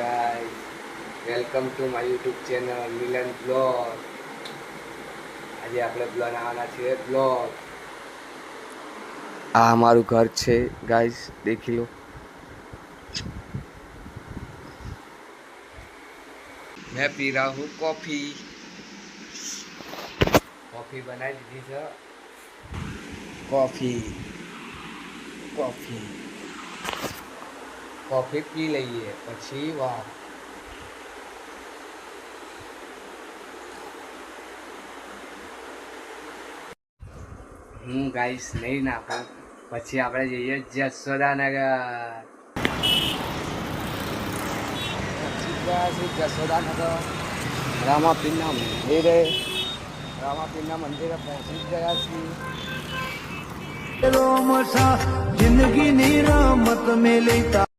guys, welcome to my YouTube channel Milan blog. આજે આપણે બનાવવાના છીએ બ્લોગ. આ અમારું ઘર છે ગાઈસ, દેખી લો. मैं पी रहा हूँ कॉफी. कॉफी बनाई दी છે. कॉफी कॉफी कॉफी पी લઈએ પછી વાહ. હું ગાઈસ નહીં નાખું, પછી આપણે જઈએ જસોદાનગર. જસોદાનગર રામાપીરના મંદિરે પહોંચી ગયા છીએ. જિંદગી ની રમત મેં લેતા